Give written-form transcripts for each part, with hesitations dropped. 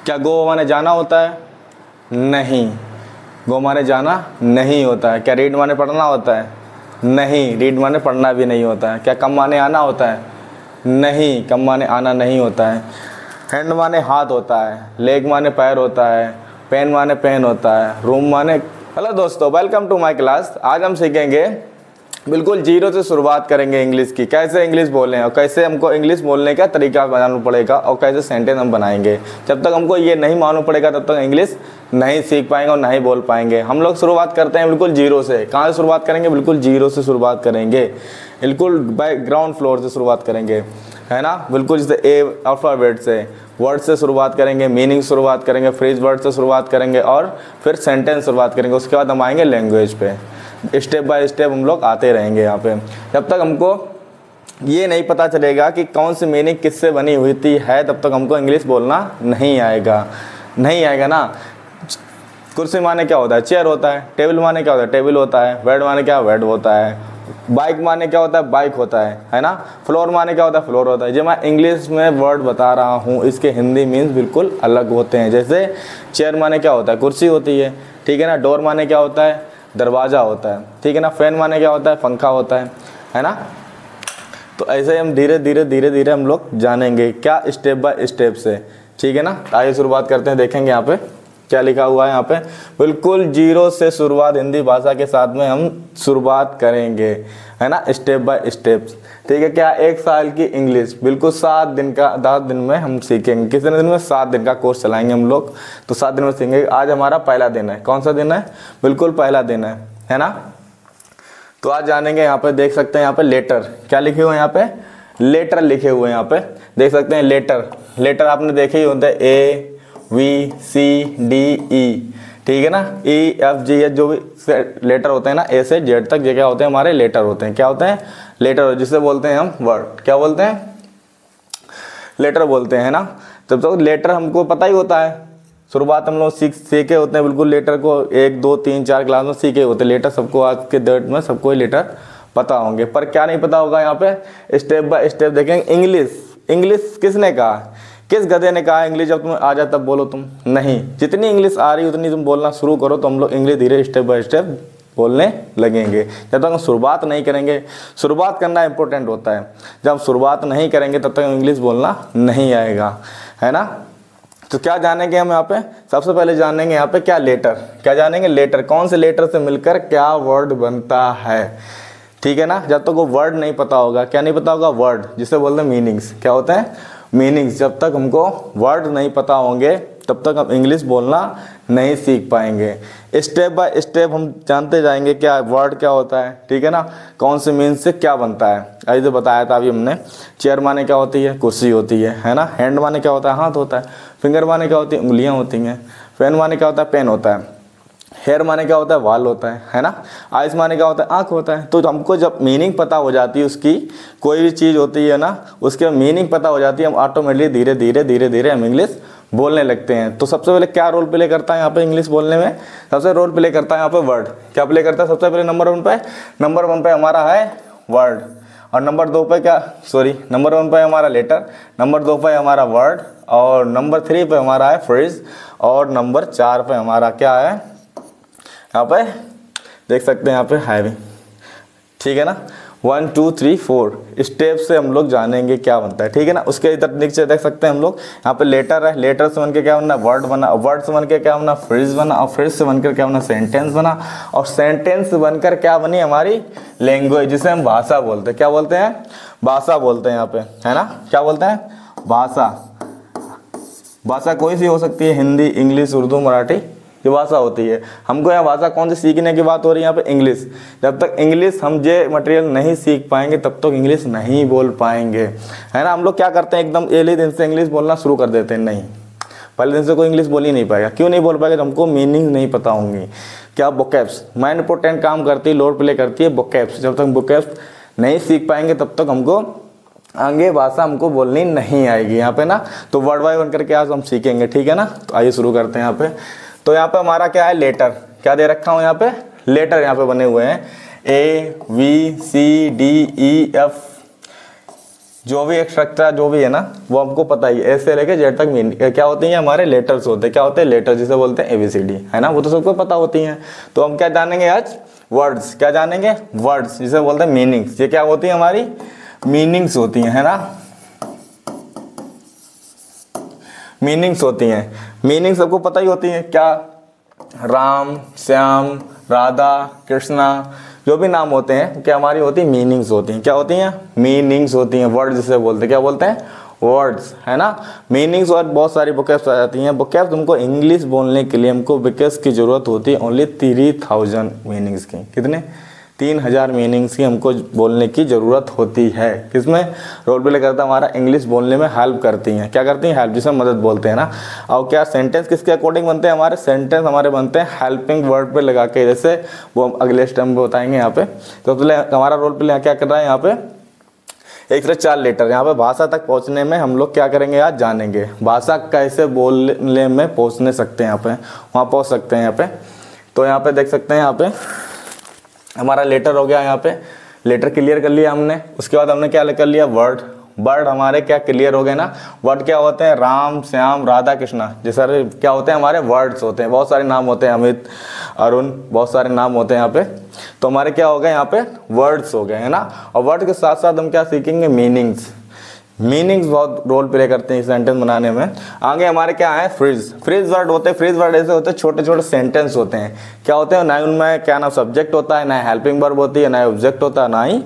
क्या गो माने जाना होता है? नहीं, गो माने जाना नहीं होता है। क्या रीड माने पढ़ना होता है? नहीं, रीड माने पढ़ना भी नहीं होता है। क्या कम माने आना होता है? नहीं, कम माने आना नहीं होता है। हैंड माने हाथ होता है, लेग माने पैर होता है, पेन माने पेन होता है, रूम माने। हेलो दोस्तों, वेलकम टू माय क्लास। आज हम सीखेंगे, बिल्कुल जीरो से शुरुआत करेंगे इंग्लिश की। कैसे इंग्लिश बोलें और कैसे हमको इंग्लिश बोलने का तरीका बनाना पड़ेगा और कैसे सेंटेंस हम बनाएंगे। जब तक हमको ये नहीं मालूम पड़ेगा तब तक इंग्लिश नहीं सीख पाएंगे और नहीं बोल पाएंगे। हम लोग शुरुआत करते हैं बिल्कुल जीरो से। कहाँ से शुरुआत करेंगे? बिल्कुल जीरो से शुरुआत करेंगे, बिल्कुल ग्राउंड फ्लोर से शुरुआत करेंगे, है ना। बिल्कुल जैसे ए अल्फ़ाबेट से, वर्ड से शुरुआत करेंगे, मीनिंग शुरुआत करेंगे, फ्रेज वर्ड से शुरुआत करेंगे और फिर सेंटेंस शुरुआत करेंगे। उसके बाद हम आएंगे लैंग्वेज पे। स्टेप बाय स्टेप हम लोग आते रहेंगे यहाँ पे। जब तक हमको ये नहीं पता चलेगा कि कौन सी मीनिंग किससे बनी हुई थी है, तब तक हमको इंग्लिश बोलना नहीं आएगा ना। कुर्सी माने क्या होता है? चेयर होता है। टेबल माने क्या होता है? टेबल होता है। बेड माने क्या? बेड होता है। बाइक माने क्या होता है? बाइक होता है ना। फ्लोर माने क्या होता है? फ्लोर होता है। जो मैं इंग्लिश में वर्ड बता रहा हूँ, इसके हिंदी मीन्स बिल्कुल अलग होते हैं। जैसे चेयर माने क्या होता है? कुर्सी होती है, ठीक है ना। डोर माने क्या होता है? दरवाज़ा होता है, ठीक है ना। फैन माने क्या होता है? पंखा होता है ना। तो ऐसे हम धीरे धीरे हम लोग जानेंगे, क्या स्टेप बाय स्टेप से, ठीक है ना। आइए शुरुआत करते हैं। देखेंगे यहाँ पे क्या लिखा हुआ है। यहाँ पे बिल्कुल जीरो से शुरुआत हिंदी भाषा के साथ में हम शुरुआत करेंगे, है ना, स्टेप बाय स्टेप, ठीक है। क्या? 1 साल की इंग्लिश बिल्कुल 7 दिन का 10 दिन में हम सीखेंगे। कितने दिन में? 7 दिन का कोर्स चलाएंगे हम लोग, तो 7 दिन में सीखेंगे। आज हमारा पहला दिन है। कौन सा दिन है? बिल्कुल पहला दिन है ना। तो आज जानेंगे। यहाँ पे देख सकते हैं, यहाँ पे लेटर क्या लिखे हुए हैं? यहाँ पे लेटर लिखे हुए हैं। यहाँ पे देख सकते हैं लेटर आपने देखे ही होते हैं, A V C D E, ठीक है ना। E F G H जो भी लेटर होते हैं ना, A से Z तक, ये क्या होते हैं? हमारे लेटर होते हैं। क्या होते हैं? लेटर, जिसे बोलते हैं हम वर्ड। क्या बोलते हैं? लेटर बोलते हैं ना। तब तो लेटर हमको पता ही होता है। शुरुआत हम लोग सीखे होते हैं बिल्कुल लेटर को, 1 2 3 4 क्लास में सीखे होते हैं लेटर। सबको आज के डेट में सबको लेटर पता होंगे, पर क्या नहीं पता होगा यहाँ पे? स्टेप बाय स्टेप देखेंगे। इंग्लिश किसने कहा? किस गधे ने कहा इंग्लिश जब तुम्हें आ जाए तब बोलो तुम? नहीं, जितनी इंग्लिश आ रही उतनी तुम बोलना शुरू करो, तो हम लोग इंग्लिश धीरे स्टेप बाय स्टेप बोलने लगेंगे। जब तक हम शुरुआत नहीं करेंगे, शुरुआत करना इंपॉर्टेंट होता है। जब हम शुरुआत नहीं करेंगे तब तक इंग्लिश बोलना नहीं आएगा, है ना। तो क्या जानेंगे हम यहाँ पे? सबसे पहले जानेंगे यहाँ पे क्या? लेटर। क्या जानेंगे? लेटर। कौन से लेटर से मिलकर क्या वर्ड बनता है, ठीक है ना। जब तक वो वर्ड नहीं पता होगा, क्या नहीं पता होगा? वर्ड, जिसे बोलते हैं मीनिंग्स। क्या होते हैं? मीनिंग्स। जब तक हमको वर्ड नहीं पता होंगे तब तक हम इंग्लिश बोलना नहीं सीख पाएंगे। स्टेप बाय स्टेप हम जानते जाएंगे क्या वर्ड क्या होता है, ठीक है ना। कौन से मीन्स से क्या बनता है। ऐसे बताया था अभी हमने। चेयर माने क्या होती है? कुर्सी होती है ना। हैंड माने क्या होता है? हाथ होता है। फिंगर माने क्या होती है? उंगलियां होती हैं। पेन माने क्या होता है? पेन होता है। हेयर माने क्या होता है? बाल होता है ना। आइस माने क्या होता है? आँख होता है। तो हमको जब मीनिंग पता हो जाती है उसकी, कोई भी चीज़ होती है ना, उसके मीनिंग पता हो जाती है, हम ऑटोमेटिकली धीरे धीरे हम इंग्लिश बोलने लगते हैं। तो सबसे पहले क्या रोल प्ले करता है यहाँ पे इंग्लिश बोलने में? सबसे रोल प्ले करता है यहाँ पे वर्ड। क्या प्ले करता है? सबसे पहले नंबर वन पे हमारा है वर्ड, और नंबर 2 पे क्या? नंबर 1 पे हमारा लेटर, नंबर 2 पे हमारा वर्ड, और नंबर 3 पे हमारा है फ्रेज, और नंबर 4 पे हमारा क्या है? यहाँ पे देख सकते हैं, यहाँ पे हैवी, ठीक है ना। 1 2 3 4 स्टेप से हम लोग जानेंगे क्या बनता है, ठीक है ना। उसके इधर नीचे देख सकते हैं हम लोग, यहाँ पे लेटर है। लेटर से बन के क्या बना? वर्ड बना। वर्ड से बन के क्या बना? फ्रेज बना। और फ्रेज से बनकर क्या बना? सेंटेंस बना। और सेंटेंस बनकर क्या बनी? हमारी लैंग्वेज, जिसे हम भाषा बोलते हैं। क्या बोलते हैं? भाषा बोलते हैं यहाँ पे, है ना। क्या बोलते हैं? भाषा। भाषा कोई सी हो सकती है, हिंदी, इंग्लिश, उर्दू, मराठी, ये भाषा होती है। हमको यहाँ भाषा कौन सी सीखने की बात हो रही है? यहाँ पे इंग्लिश। जब तक इंग्लिश हम ये मटेरियल नहीं सीख पाएंगे तब तक इंग्लिश नहीं बोल पाएंगे, है ना। हम लोग क्या करते हैं, एकदम पहले दिन से इंग्लिश बोलना शुरू कर देते हैं। नहीं, पहले दिन से कोई इंग्लिश बोल ही नहीं पाएगा। क्यों नहीं बोल पाएगा? हमको मीनिंग नहीं पता होंगी। क्या? वोकैब्स मेन इंपॉर्टेंट काम करती है, रोल प्ले करती है वोकैब्स। जब तक वोकैब्स नहीं सीख पाएंगे तब तक हमको आगे भाषा हमको बोलनी नहीं आएगी यहाँ पे ना। तो वर्ड बाय वन करके आज हम सीखेंगे, ठीक है ना। तो आइए शुरू करते हैं यहाँ पे। तो यहाँ पे हमारा क्या है? लेटर। क्या दे रखा हूँ यहाँ पे? लेटर यहाँ पे बने हुए हैं, A V C D E F जो भी एक स्ट्रक्चर जो भी है ना वो हमको पता ही है, ए से लेके जेड तक मीनिंग क्या होती है, हमारे लेटर्स होते हैं। क्या होते हैं? लेटर, जिसे बोलते हैं ABCD, है ना, वो तो सबको पता होती हैं। तो हम क्या जानेंगे आज? वर्ड्स। क्या जानेंगे? वर्ड्स, जिसे बोलते हैं मीनिंग्स। ये क्या होती है? हमारी मीनिंग्स होती हैं, है ना, मीनिंग्स होती हैं। मीनिंग सबको पता ही होती है। क्या? राम, श्याम, राधा, कृष्णा, जो भी नाम होते हैं क्या हमारी होती है? मीनिंग्स होती हैं। क्या होती हैं? मीनिंग्स होती हैं। वर्ड जिसे बोलते हैं, क्या बोलते हैं? वर्ड्स, है ना। मीनिंग्स और बहुत सारी बुकेप्स आ जाती हैं। बुकेप्स हमको इंग्लिश बोलने के लिए हमको बुकेप्स की ज़रूरत होती है ओनली 3000 मीनिंग्स की। कितने? 3000 मीनिंग्स की हमको बोलने की ज़रूरत होती है। किसमें? रोल प्ले करता है हमारा, इंग्लिश बोलने में हेल्प करती हैं। क्या करती हैं? हेल्प, जिसमें मदद बोलते हैं ना। और क्या सेंटेंस किसके अकॉर्डिंग बनते हैं? हमारे सेंटेंस हमारे बनते हैं हेल्पिंग वर्ड पे लगा के, जैसे वो हम अगले स्टेप में बताएंगे यहाँ पे। तो पहले हमारा रोल प्ले क्या कर रहा है यहाँ पे? एक से 4 लेटर यहाँ पे भाषा तक पहुँचने में हम लोग क्या करेंगे आज? जानेंगे भाषा कैसे बोलने में पहुँचने सकते हैं, यहाँ पे वहाँ पहुँच सकते हैं यहाँ पे। तो यहाँ पे देख सकते हैं, यहाँ पे हमारा लेटर हो गया। यहाँ पे लेटर क्लियर कर लिया हमने। उसके बाद हमने क्या कर लिया? वर्ड। वर्ड हमारे क्या क्लियर हो गए ना। वर्ड क्या होते हैं? राम, श्याम, राधा, कृष्णा, जैसे क्या होते हैं? हमारे वर्ड्स होते हैं। बहुत सारे नाम होते हैं, अमित, अरुण, बहुत सारे नाम होते हैं यहाँ पे। तो हमारे क्या हो गए? यहाँ पे वर्ड्स हो गए, है ना। और वर्ड के साथ साथ हम क्या सीखेंगे? मीनिंग्स। मीनिंग्स बहुत रोल प्ले करते हैं सेंटेंस बनाने में। आगे हमारे क्या है? फ्रेज। फ्रेज वर्ड होते हैं। फ्रेज वर्ड ऐसे होते हैं, छोटे छोटे सेंटेंस होते हैं। क्या होते हैं? ना उनमें क्या ना सब्जेक्ट होता है, ना हेल्पिंग वर्ब होती है, ना ऑब्जेक्ट होता है, ना ही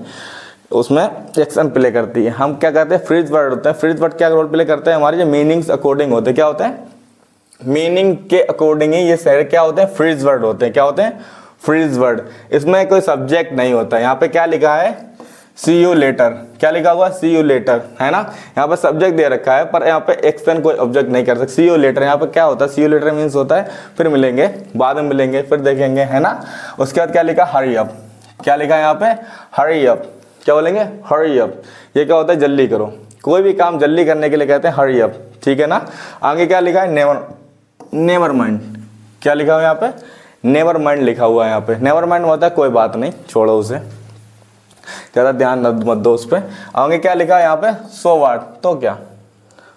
उसमें एक्शन प्ले करती है। हम क्या कहते हैं? फ्रेज वर्ड होते हैं। फ्रेज वर्ड क्या रोल प्ले करते हैं? हमारे जो मीनिंग्स अकॉर्डिंग होते हैं। क्या होते हैं? मीनिंग के अकॉर्डिंग ही ये सारे क्या होते हैं? फ्रेज वर्ड होते हैं। क्या होते हैं? Phrase word. इसमें कोई सब्जेक्ट नहीं होता। यहाँ पे क्या लिखा है? सी यू लेटर। क्या लिखा हुआ? सी यू लेटर, है ना। यहाँ पे सब्जेक्ट दे रखा है पर यहाँ पे एक्शन कोई ऑब्जेक्ट नहीं कर सकते। सी यू लेटर यहाँ पे क्या होता है? सी यू लेटर मीन्स होता है फिर मिलेंगे, बाद में मिलेंगे, फिर देखेंगे, है ना। उसके बाद क्या लिखा? Hurry up. क्या लिखा है यहाँ पे? Hurry up. क्या बोलेंगे? Hurry up. ये क्या होता है? जल्दी करो। कोई भी काम जल्दी करने के लिए कहते हैं हरी अप, ठीक है ना। आगे क्या लिखा है? Never mind. क्या लिखा हुआ है यहाँ पे? नेवर माइंड लिखा हुआ है यहाँ पे। नेवर माइंड होता है कोई बात नहीं, छोड़ो उसे, ज़्यादा ध्यान मत दो उस पर। आगे क्या लिखा है यहाँ पे? सो वाट। तो क्या?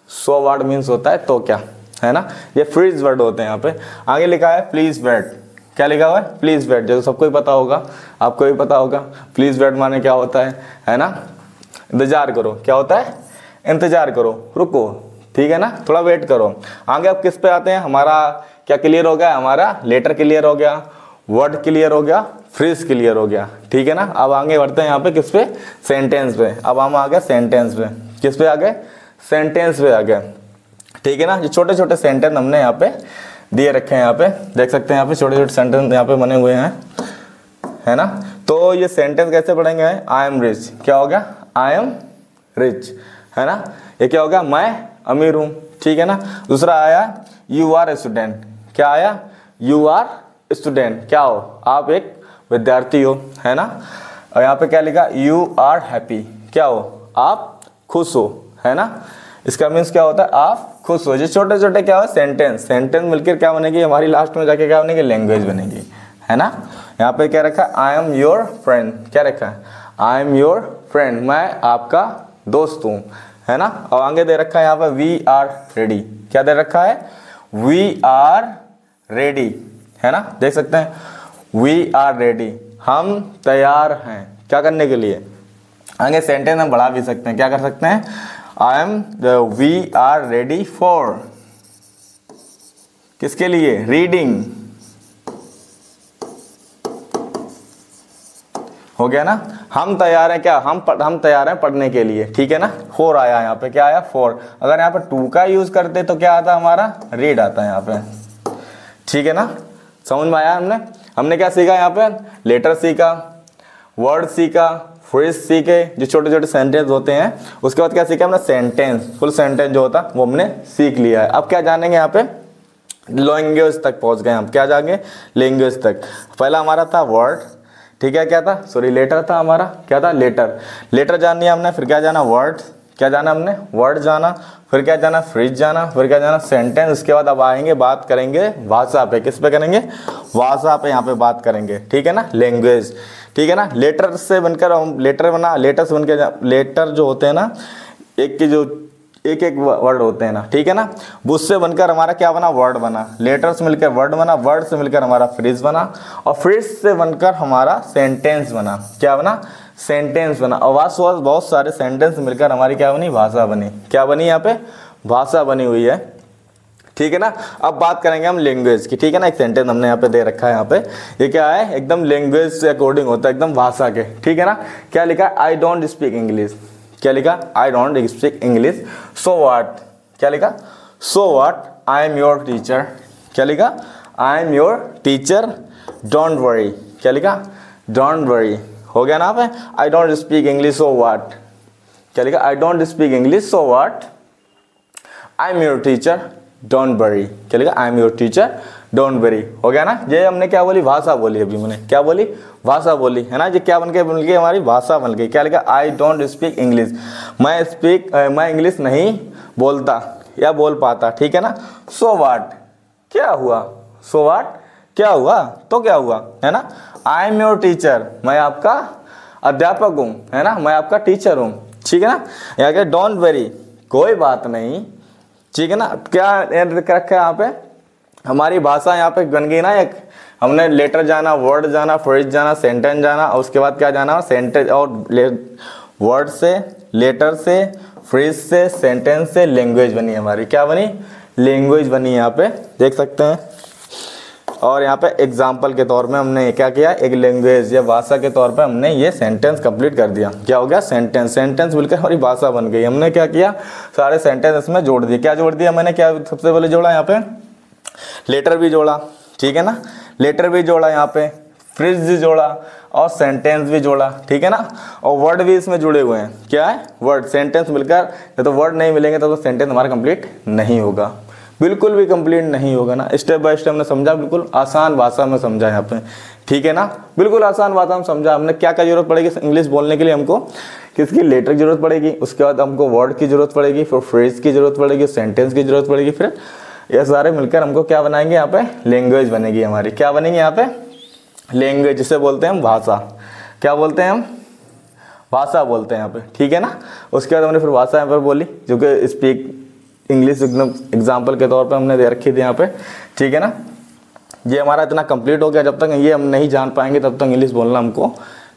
सो वाट मीन्स होता है तो क्या, है ना। ये फ्रेज वर्ड होते हैं यहाँ पे। आगे लिखा है प्लीज वेट। क्या लिखा हुआ है? Please wait. जो सबको ही पता होगा, आपको भी पता होगा प्लीज वेट माने क्या होता है ना। इंतजार करो। क्या होता है? इंतजार करो, रुको, ठीक है ना, थोड़ा वेट करो। आगे अब किस पे आते हैं? हमारा क्या क्लियर हो गया? हमारा लेटर क्लियर हो गया, वर्ड क्लियर हो गया, फ्रेज क्लियर हो गया, ठीक है ना। अब आगे बढ़ते हैं यहाँ पे किस पे? सेंटेंस पे। अब हम आ गए सेंटेंस पे। किस पे आ गए? सेंटेंस पे आ गए, ठीक है ना। जो छोटे छोटे सेंटेंस हमने यहाँ पे दिए रखे हैं, यहाँ पे देख सकते हैं, यहाँ पे छोटे छोटे सेंटेंस यहाँ पे बने हुए हैं, है ना। तो ये सेंटेंस कैसे पढ़ेंगे? I am rich. क्या हो गया? आई एम रिच, है ना। ये क्या हो गया? मैं अमीर हूँ, ठीक है ना। दूसरा आया यू आर ए स्टूडेंट। क्या आया? You are student. क्या हो? आप एक विद्यार्थी हो, है ना। और यहाँ पे क्या लिखा? You are happy. क्या हो? आप खुश हो, है ना। इसका मीन्स क्या होता है? आप खुश हो। जो छोटे छोटे क्या हो? सेंटेंस। सेंटेंस मिलकर क्या बनेगी? हमारी लास्ट में जाके क्या बनेगी? लैंग्वेज बनेगी, है ना। यहाँ पे क्या रखा? I am your friend. क्या रखा है? आई एम योर फ्रेंड, मैं आपका दोस्त हूँ, है ना। और आगे दे रखा है यहाँ पे वी आर रेडी। क्या दे रखा है? वी आर रेडी, है ना। देख सकते हैं वी आर रेडी, हम तैयार हैं क्या करने के लिए। आगे सेंटेंस हम बढ़ा भी सकते हैं। क्या कर सकते हैं? I am we are ready for, किसके लिए? रीडिंग, हो गया ना। हम तैयार हैं, क्या हम तैयार हैं पढ़ने के लिए, ठीक है ना। फॉर आया यहाँ पे। क्या आया? फॉर। अगर यहाँ पे टू का यूज करते तो क्या आता? हमारा रीड आता है यहाँ पे, ठीक है ना। समझ में आया? हमने क्या सीखा यहाँ पे? लेटर सीखा, वर्ड सीखा, फ्रेज सीखे, जो छोटे छोटे सेंटेंस होते हैं। उसके बाद क्या सीखा हमने? सेंटेंस, फुल सेंटेंस जो होता वो हमने सीख लिया है। अब क्या जानेंगे यहाँ पे? लैंग्वेज तक पहुँच गए हम। क्या जाएंगे? लैंग्वेज तक। पहला हमारा था वर्ड, ठीक है। क्या था? सॉरी, लेटर था हमारा। क्या था? लेटर। लेटर जान लिया हमने। फिर क्या जाना? वर्ड। क्या जाना हमने? वर्ड जाना। फिर क्या जाना? फ्रेज जाना। फिर क्या जाना? सेंटेंस। उसके बाद अब आएंगे, बात करेंगे भाषा पे। किस पे करेंगे? भाषा पे यहाँ पे बात करेंगे, ठीक है ना। लैंग्वेज, ठीक है ना। लेटर से बनकर हम लेटर बना, लेटर से बनकर लेटर जो होते हैं ना, एक के जो एक एक वर्ड होते हैं ना, ठीक है ना। बुश से बनकर हमारा क्या बना, वर्ड बना। लेटर से मिलकर वर्ड बना, वर्ड से मिलकर हमारा फ्रेज बना, और फ्रेज से बनकर हमारा सेंटेंस बना। क्या बना, सेंटेंस बना। और बहुत सारे सेंटेंस मिलकर हमारी क्या बनी, भाषा बनी। क्या बनी, यहाँ पे भाषा बनी हुई है, ठीक है ना। अब बात करेंगे हम लैंग्वेज की, ठीक है ना। एक सेंटेंस हमने यहाँ पे दे रखा है, यहाँ पे ये क्या है, एकदम लैंग्वेज से अकॉर्डिंग होता है, एकदम भाषा के, ठीक है ना। क्या लिखा है, आई डोंट स्पीक इंग्लिश। क्या लिखा, I don't speak English, so what. क्या लिखा, so what, I am your teacher. क्या लिखा, I am your teacher, don't worry. क्या लिखा, डोंट वरी। हो गया ना आप, I don't speak English, so what. क्या लिखा, I don't speak English, so what, I am your teacher, don't worry. क्या लिखा, I am your teacher, don't worry. हो गया ना। ये हमने क्या बोली, भाषा बोली। अभी मैंने क्या बोली, भाषा बोली, है ना। ये क्या बन गई हमारी भाषा बन गई। क्या लिखा, आई डोंट स्पीक इंग्लिश, मैं इंग्लिश नहीं बोलता या बोल पाता, ठीक है ना। सो व्हाट, क्या हुआ, सो व्हाट, क्या हुआ, तो क्या हुआ, है ना। आई एम योर टीचर, मैं आपका अध्यापक हूँ, है ना, मैं आपका टीचर हूँ, ठीक है ना। यहाँ के डोंट वरी, कोई बात नहीं, ठीक है ना। क्या रखा है यहाँ पे, हमारी भाषा यहाँ पे बन गई ना। एक हमने लेटर जाना, वर्ड जाना, फ्रेज जाना, सेंटेंस जाना, और उसके बाद क्या जाना, सेंटेंस और वर्ड से, लेटर से, फ्रेज से, सेंटेंस से लैंग्वेज बनी हमारी। क्या बनी, लैंग्वेज बनी, यहाँ पे देख सकते हैं। और यहाँ पे एग्जाम्पल के तौर में हमने क्या किया, एक लैंग्वेज या भाषा के तौर पे हमने ये सेंटेंस कंप्लीट कर दिया। क्या हो गया, सेंटेंस। सेंटेंस मिलकर हमारी भाषा बन गई। हमने क्या किया, सारे सेंटेंस इसमें जोड़ दिए। क्या जोड़ दिया मैंने, क्या सबसे पहले जोड़ा, यहाँ पे लेटर भी जोड़ा, ठीक है ना। लेटर भी जोड़ा, यहाँ पे फ्रेज भी जोड़ा, और सेंटेंस भी जोड़ा, ठीक है ना। और वर्ड भी इसमें जुड़े हुए हैं। क्या है, वर्ड। सेंटेंस मिलकर तो वर्ड नहीं मिलेंगे तो सेंटेंस हमारा कंप्लीट नहीं होगा, बिल्कुल भी कंप्लीट नहीं होगा ना। स्टेप बाय स्टेप हमने समझा, बिल्कुल आसान भाषा में समझा यहाँ पे, ठीक है ना। बिल्कुल आसान भाषा में समझा हमने। क्या क्या जरूरत पड़ेगी इंग्लिश बोलने के लिए, हमको किसकी, लेटर की जरूरत पड़ेगी, उसके बाद हमको वर्ड की जरूरत पड़ेगी, फिर फ्रेज की जरूरत पड़ेगी, सेंटेंस की जरूरत पड़ेगी, फिर ये सारे मिलकर हमको क्या बनाएंगे, यहाँ पे लैंग्वेज बनेगी हमारी। क्या बनेगी यहाँ पे, लैंग्वेज, जिसे बोलते हैं हम भाषा। क्या बोलते हैं हम, भाषा बोलते हैं यहाँ पे, ठीक है ना। उसके बाद हमने फिर भाषा यहाँ पर बोली, जो कि स्पीक इंग्लिश एकदम एग्जाम्पल के तौर पे हमने दे रखी थी यहाँ पे, ठीक है ना। ये हमारा इतना कंप्लीट हो गया। जब तक ये हम नहीं जान पाएंगे तब तक इंग्लिश बोलना हमको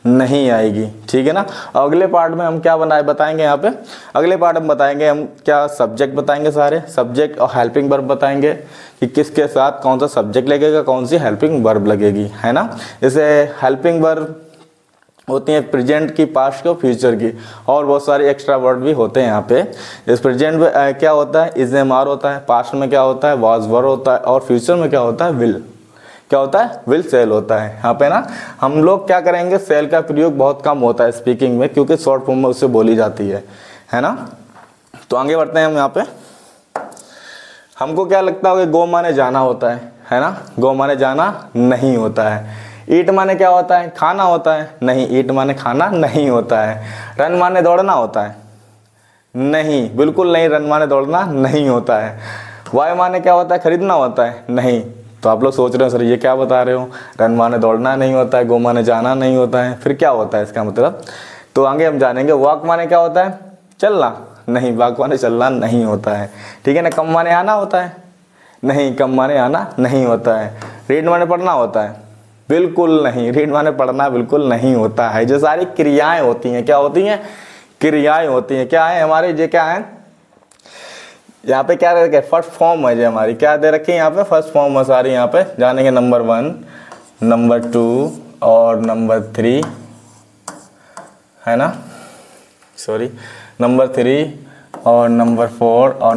नहीं आएगी, ठीक है ना। अगले पार्ट में हम क्या बताएंगे यहाँ पे, अगले पार्ट में बताएंगे हम क्या, सब्जेक्ट बताएंगे, सारे सब्जेक्ट और हेल्पिंग वर्ब बताएंगे कि किसके साथ कौन सा सब्जेक्ट लगेगा, कौन सी हेल्पिंग वर्ब लगेगी, है ना। जैसे हेल्पिंग वर्ब होती हैं प्रेजेंट की, पास्ट की, फ्यूचर की, और बहुत सारे एक्स्ट्रा वर्ड भी होते हैं यहाँ पे। इस प्रेजेंट में क्या होता है, इज एम आर होता है, पास्ट में क्या होता है, वाज वर होता है, और फ्यूचर में क्या होता है, विल। क्या होता है, विल सेल होता है। यहाँ पे ना हम लोग क्या करेंगे, सेल का प्रयोग बहुत कम होता है स्पीकिंग में, क्योंकि शॉर्ट फॉर्म में उससे बोली जाती है ना। तो आगे बढ़ते हैं हम। यहाँ पे हमको क्या लगता है, गो माने जाना होता है ना। गो माने जाना नहीं होता है। ईट माने क्या होता है, खाना होता है, नहीं, ईट माने खाना नहीं होता है। रन माने दौड़ना होता है, नहीं, बिल्कुल नहीं, रन माने दौड़ना नहीं होता है। वाई माने क्या होता है, खरीदना होता है, नहीं। तो आप लोग सोच रहे हो सर ये क्या बता रहे हो, रन माने दौड़ना नहीं होता है, गो माने जाना नहीं होता है, फिर क्या होता है इसका मतलब। तो आगे हम जानेंगे। वॉक माने क्या होता है, चलना, नहीं, वॉक माने चलना नहीं होता है, ठीक है ना। कम माने आना होता है, नहीं, कम माने आना नहीं होता है। रीड माने पढ़ना होता है, बिल्कुल नहीं, रीड माने पढ़ना बिल्कुल नहीं होता है। जो सारी क्रियाएं होती हैं, क्या होती हैं, क्रियाएं होती हैं। क्या है हमारे, ये क्या है, यहाँ पे क्या दे रखे, फर्स्ट फॉर्म है जो हमारी, क्या दे रखी है यहाँ पे, फर्स्ट फॉर्म है सारी। यहाँ पे जानेंगे नंबर 1, नंबर 2 और नंबर 3, है ना, सॉरी, नंबर 3 और नंबर 4 और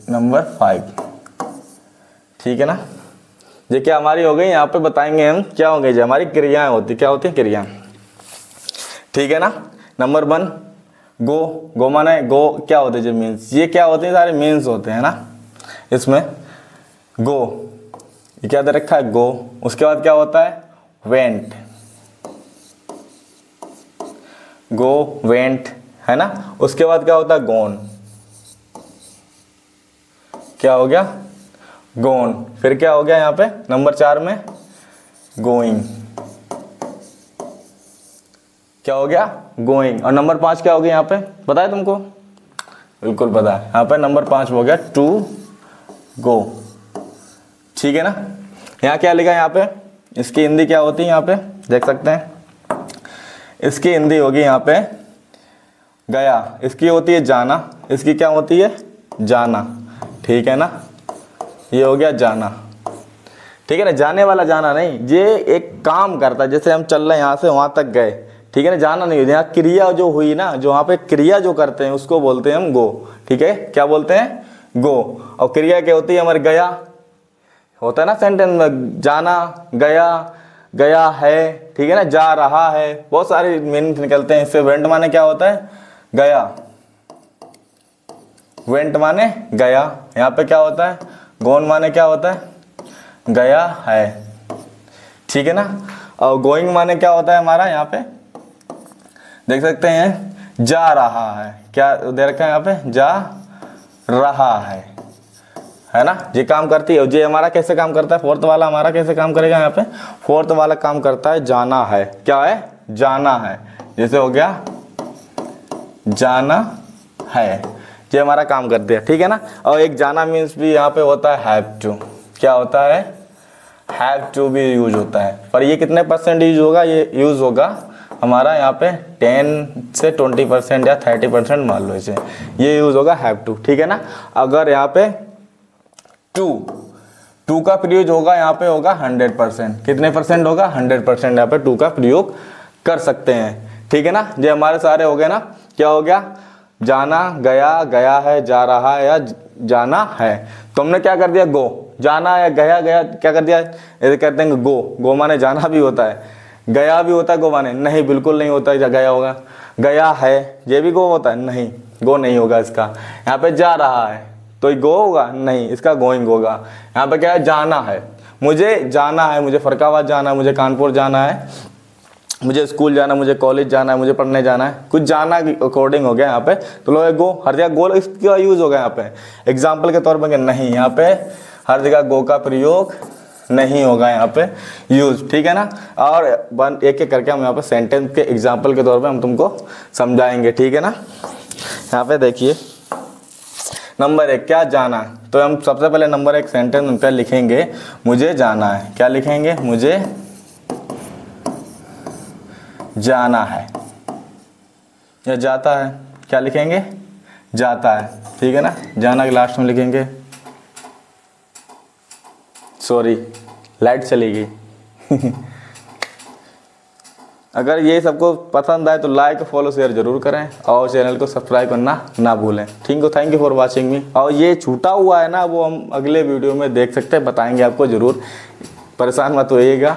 नंबर 5, ठीक है ना। ये क्या हमारी हो गई, यहाँ पे बताएंगे हम क्या हो गई, जो हमारी क्रियाएं होती, क्या होती है, क्रिया, ठीक है ना। नंबर 1 गो, गो माने गो क्या होते हैं, जो मीन्स, ये क्या होते हैं, सारे मीन्स होते हैं ना इसमें। गो, ये क्या दे रखा है, गो। उसके बाद क्या होता है, वेंट, गो वेंट, है ना। उसके बाद क्या होता है, गोन, क्या हो गया, गोन। फिर क्या हो गया यहाँ पे नंबर 4 में, गोइंग, क्या हो गया, गोइंग। और नंबर 5 क्या हो गया यहाँ पे, पता है तुमको? बिल्कुल पता है। यहाँ पे नंबर 5 हो गया टू गो, ठीक है ना। यहाँ क्या लिखा है, यहाँ पे इसकी हिंदी क्या होती है, यहाँ पे देख सकते हैं। इसकी हिंदी होगी यहाँ पे गया, इसकी होती है जाना, इसकी क्या होती है, जाना, ठीक है ना। ये हो गया जाना, ठीक है ना। जाने वाला जाना नहीं, ये एक काम करता है, जैसे हम चल रहे हैं यहाँ से वहाँ तक गए, ठीक है ना, जाना नहीं। यहाँ क्रिया जो हुई ना, जो वहाँ पे क्रिया जो करते हैं उसको बोलते हैं हम गो, ठीक है। क्या बोलते हैं, गो। और क्रिया क्या होती है हमारे, गया होता है ना सेंटेंस में, जाना, गया, गया है, ठीक है ना, जा रहा है, बहुत सारे मीनिंग निकलते हैं इससे। वेंट माने क्या होता है, गया, वेंट माने गया। यहाँ पे क्या होता है, गोन माने क्या होता है, गया है, ठीक है ना। और गोइंग माने क्या होता है हमारा, यहाँ पे देख सकते हैं, जा रहा है, क्या दे रखा है यहाँ पे, जा रहा है ना। ये काम करती है। ये हमारा कैसे काम करता है, फोर्थ वाला हमारा कैसे काम करेगा, यहाँ पे फोर्थ वाला काम करता है जाना है, क्या है, जाना है। जैसे हो गया जाना है, ये हमारा काम करते हैं, ठीक है ना। और एक जाना मीन्स भी यहाँ पे होता है हैव टू, क्या होता है, हैव टू भी यूज होता है। पर ये कितने % यूज होगा, ये यूज होगा हमारा यहाँ पे 10 से 20% या 30% मान लो इसे, ये यूज होगा हैव टू, ठीक है ना। अगर यहाँ पे टू का प्रयोग होगा, यहाँ पे होगा 100%, कितने % होगा, 100% यहाँ पे टू का प्रयोग कर सकते हैं, ठीक है ना। ये हमारे सारे हो गए ना, क्या हो गया, जाना, गया, गया है, जा रहा है या जाना है। तो हमने क्या कर दिया, गो, जाना या गया, गया क्या कर दिया, ऐसे कहते हैं गो, गो माने जाना भी होता है, गया भी होता है, गो माने नहीं, बिल्कुल नहीं होता है, गया होगा, गया है ये भी गो होता है, नहीं गो नहीं होगा इसका। यहाँ पे जा रहा है तो ये गो होगा, नहीं, इसका गोइंग होगा। यहाँ पे क्या है, जाना है, मुझे जाना है, मुझे फरक्काबाद जाना है, मुझे कानपुर जाना है, मुझे स्कूल जाना है, मुझे कॉलेज जाना है, मुझे पढ़ने जाना है, कुछ जाना अकॉर्डिंग हो गया यहाँ पे। तो लोग गो, हर जगह गो इसका यूज होगा यहाँ पे। एग्जाम्पल के तौर पर नहीं, यहाँ पे हर जगह गो का प्रयोग नहीं होगा यहाँ पे यूज, ठीक है ना। और एक एक करके हम यहाँ पे सेंटेंस के एग्जाम्पल के तौर पे हम तुमको समझाएंगे, ठीक है ना। यहाँ पे देखिए नंबर 1 क्या, जाना। तो हम सबसे पहले नंबर 1 सेंटेंस उन पर लिखेंगे, मुझे जाना है, क्या लिखेंगे, मुझे जाना है, या जाता है, क्या लिखेंगे, जाता है, ठीक है ना। जाना के लास्ट में लिखेंगे, सॉरी लाइट चली गई अगर ये सबको पसंद आए तो लाइक फॉलो शेयर जरूर करें और चैनल को सब्सक्राइब करना ना भूलें, ठीक है। Thank you for watching me. और ये छूटा हुआ है ना, वो हम अगले वीडियो में देख सकते हैं, बताएंगे आपको जरूर, परेशान मत होइएगा।